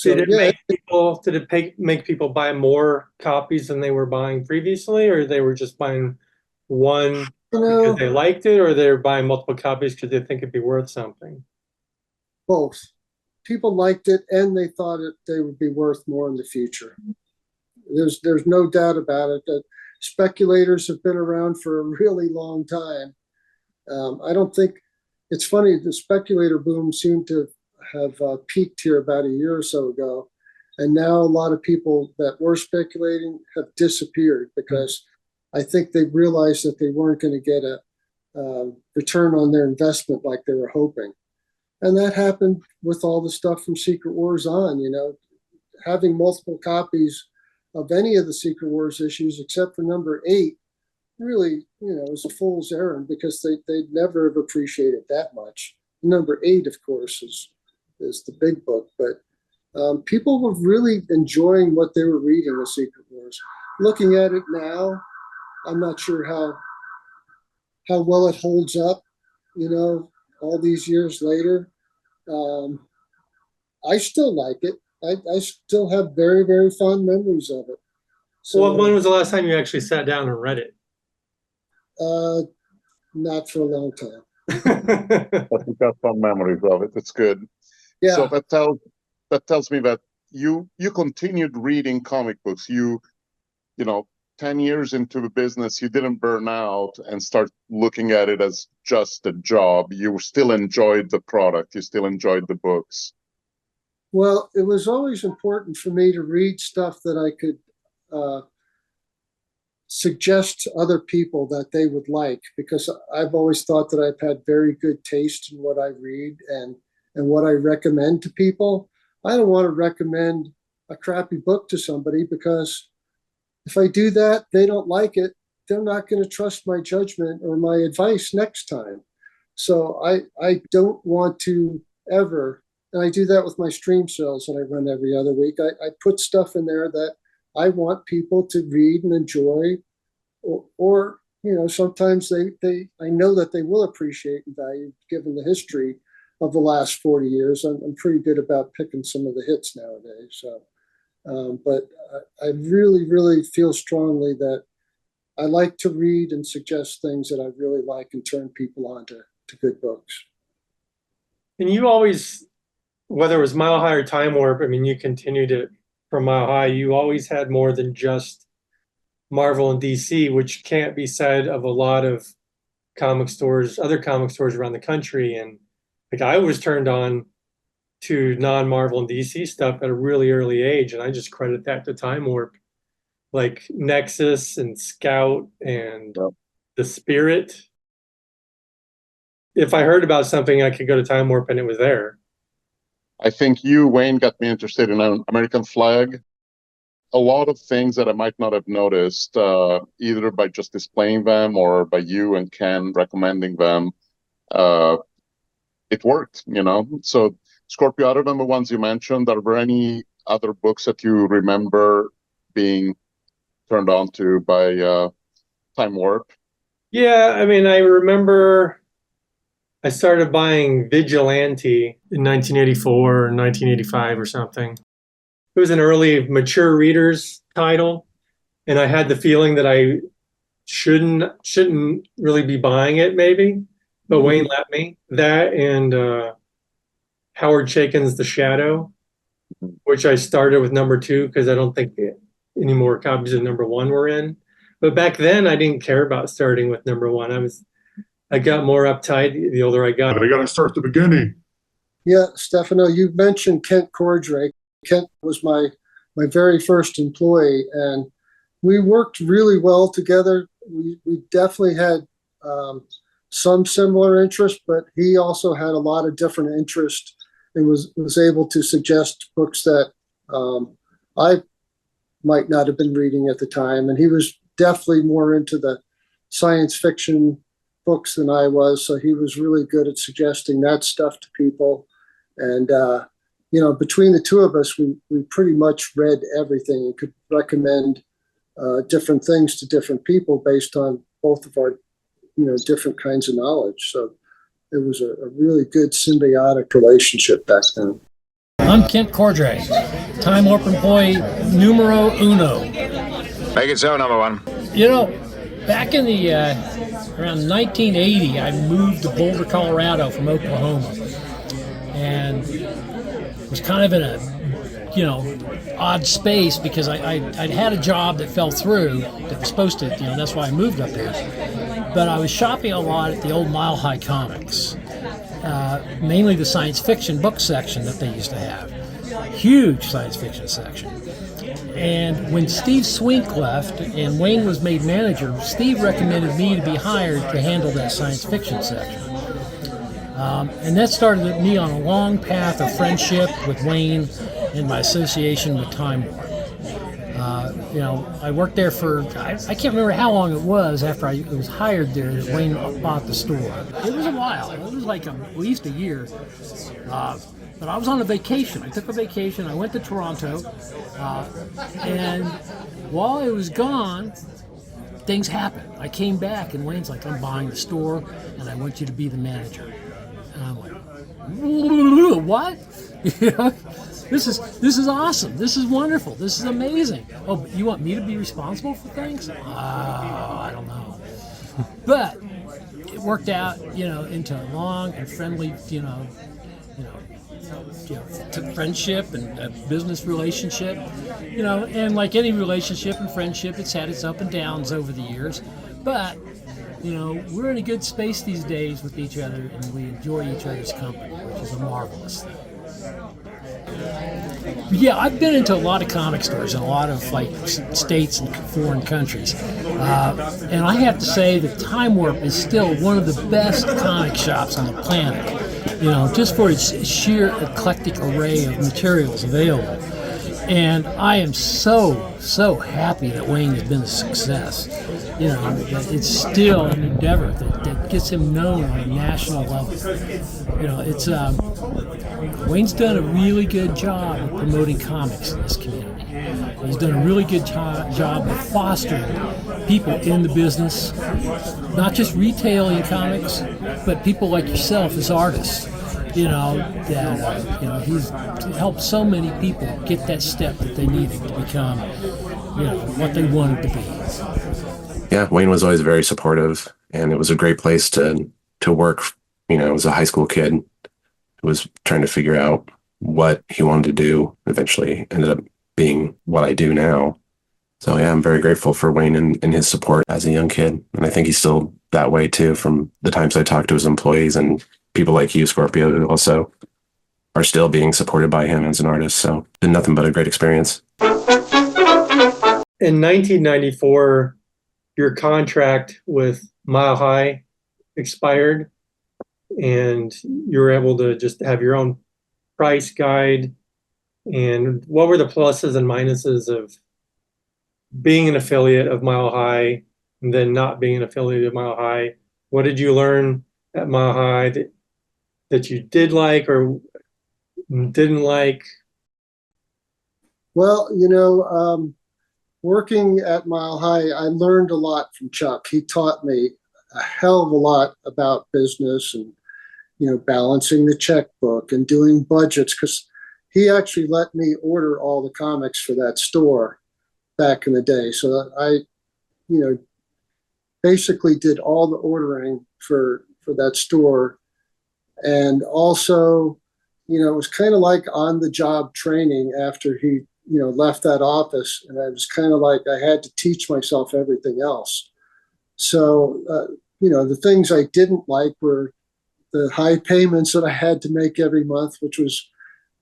Did it make people buy more copies than they were buying previously, or they were just buying one because they liked it, or they were buying multiple copies because they think it'd be worth something? Both. People liked it, and they thought they would be worth more in the future. There's no doubt about it that speculators have been around for a really long time. I don't think it's funny. The speculator boom seemed to have peaked here about a year or so ago. And now a lot of people that were speculating have disappeared because I think they realized that they weren't going to get a return on their investment like they were hoping. And that happened with all the stuff from Secret Wars on, having multiple copies of any of the Secret Wars issues except for number 8 really, is a fool's errand because they'd never have appreciated that much. Number 8, of course, is the big book, but people were really enjoying what they were reading, the Secret Wars. Looking at it now, I'm not sure how well it holds up, all these years later. I still like it. I still have very, very fond memories of it. So, when was the last time you actually sat down and read it? Not for a long time. But you got fond memories of it. It's good. Yeah. So that tells me that you continued reading comic books. You 10 years into the business, you didn't burn out and start looking at it as just a job. You still enjoyed the product. You still enjoyed the books. Well, it was always important for me to read stuff that I could suggest to other people that they would like, because I've always thought that I've had very good taste in what I read and what I recommend to people. I don't want to recommend a crappy book to somebody because if I do that, they don't like it. They're not going to trust my judgment or my advice next time. So I don't want to ever, and I do that with my stream sales that I run every other week. I put stuff in there that I want people to read and enjoy, or sometimes I know that they will appreciate and value given the history of the last 40 years. I'm pretty good about picking some of the hits nowadays. So. But I really, really feel strongly that I like to read and suggest things that I really like and turn people on to good books. And you always, whether it was Mile High or Time Warp, you continued it from Mile High. You always had more than just Marvel and DC, which can't be said of a lot of other comic stores around the country. And I was turned on to non-Marvel and DC stuff at a really early age, and I just credit that to Time Warp, like Nexus and Scout and The Spirit. If I heard about something, I could go to Time Warp and it was there. I think you, Wayne, got me interested in American Flag. A lot of things that I might not have noticed, either by just displaying them or by you and Ken recommending them, it worked, So Scorpio, other than the ones you mentioned, are there any other books that you remember being turned on to by Time Warp? Yeah, I remember I started buying Vigilante in 1984 or 1985 or something. It was an early mature readers title, and I had the feeling that I shouldn't really be buying it maybe, but Wayne let me. That and Howard Chaykin's The Shadow, which I started with number 2 because I don't think any more copies of number 1 were in. But back then, I didn't care about starting with number 1. I got more uptight the older I got. But I got to start at the beginning. Yeah, Stefano, you mentioned Kent Cordrake. Kent was my very first employee, and we worked really well together. We definitely had some similar interests, but he also had a lot of different interests and was able to suggest books that I might not have been reading at the time. And he was definitely more into the science fiction books than I was, so he was really good at suggesting that stuff to people. And between the two of us, we pretty much read everything and could recommend different things to different people based on both of our different kinds of knowledge. So it was a really good symbiotic relationship back then. I'm Kent Cordrake, Time Warp employee numero uno. Make it so, number 1. Back in the around 1980, I moved to Boulder, Colorado from Oklahoma, and was kind of in a odd space because I'd had a job that fell through that was supposed to, that's why I moved up there. But I was shopping a lot at the old Mile High Comics. mainly the science fiction book section that they used to have. Huge science fiction section. And when Steve Swink left and Wayne was made manager, Steve recommended me to be hired to handle that science fiction section. And that started me on a long path of friendship with Wayne and my association with Time Warp. I worked there for, I can't remember how long it was after I was hired there that Wayne bought the store. It was a while. It was like at least a year. But I was on a vacation. I took a vacation. I went to Toronto. And while I was gone, things happened. I came back and Wayne's like, I'm buying the store and I want you to be the manager. And I'm like, what? This is awesome. This is wonderful. This is amazing. Oh, you want me to be responsible for things? I don't know. But it worked out, into a long and friendly, friendship and a business relationship, and like any relationship and friendship, it's had its up and downs over the years. But, we're in a good space these days with each other, and we enjoy each other's company, which is a marvelous thing. Yeah, I've been into a lot of comic stores in a lot of states and foreign countries, and I have to say that Time Warp is still one of the best comic shops on the planet. Just for its sheer eclectic array of materials available. And I am so happy that Wayne has been a success. It's still an endeavor that gets him known on a national level. Wayne's done a really good job of promoting comics in this community. He's done a really good job of fostering people in the business, not just retailing comics, but people like yourself as artists. He's helped so many people get that step that they needed to become, what they wanted to be. Yeah, Wayne was always very supportive, and it was a great place to work. As a high school kid who was trying to figure out what he wanted to do. Eventually ended up being what I do now. So yeah, I'm very grateful for Wayne and his support as a young kid. And I think he's still that way too, from the times I talk to his employees and people like you, Scorpio, who also are still being supported by him as an artist. So it's been nothing but a great experience. In 1994, your contract with Mile High expired, and you were able to just have your own price guide. And what were the pluses and minuses of being an affiliate of Mile High and then not being an affiliate of Mile High? What did you learn at Mile High that you did like or didn't like? Well, working at Mile High, I learned a lot from Chuck. He taught me a hell of a lot about business and, balancing the checkbook and doing budgets, because he actually let me order all the comics for that store back in the day. So I, basically did all the ordering for that store. And also, it was kind of like on the job training after he, left that office. And I was kind of like, I had to teach myself everything else. So, the things I didn't like were the high payments that I had to make every month, which was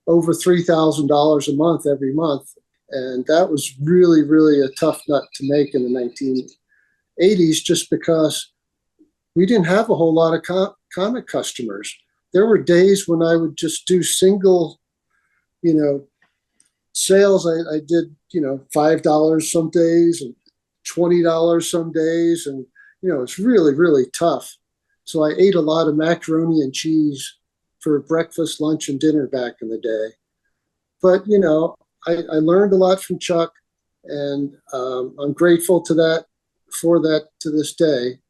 over $3,000 a month every month. And that was really, really a tough nut to make in the 1980s, just because we didn't have a whole lot of comic customers. There were days when I would just do single, sales. I did, $5 some days and $20 some days. And, it's really, really tough. So I ate a lot of macaroni and cheese for breakfast, lunch, and dinner back in the day. But, I learned a lot from Chuck, and I'm grateful for that to this day.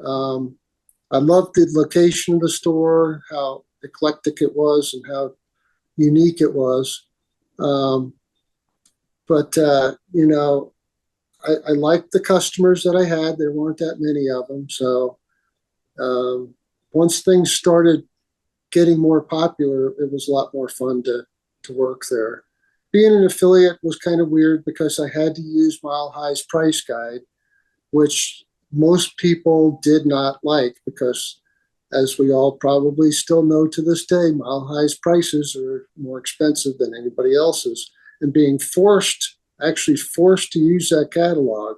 I loved the location of the store, how eclectic it was and how unique it was. But I liked the customers that I had. There weren't that many of them. So once things started getting more popular, it was a lot more fun to work there. Being an affiliate was kind of weird because I had to use Mile High's price guide, which most people did not like because as we all probably still know to this day, Mile High's prices are more expensive than anybody else's. And being actually forced to use that catalog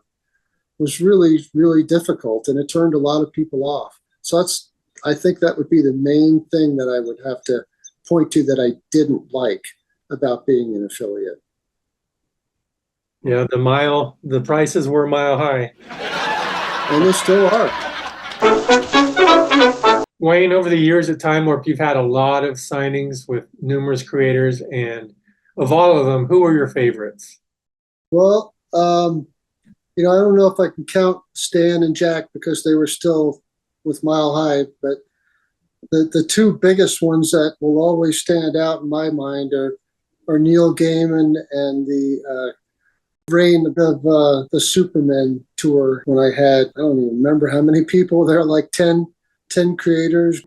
was really, really difficult, and it turned a lot of people off. So I think that would be the main thing that I would have to point to that I didn't like about being an affiliate. Yeah, the prices were mile high. And they still are. Wayne, over the years at Time Warp, you've had a lot of signings with numerous creators, and of all of them, who are your favorites? Well, I don't know if I can count Stan and Jack because they were still with Mile High, but the two biggest ones that will always stand out in my mind are Neil Gaiman and the reign of the Superman tour when I don't even remember how many people there, like 10 creators.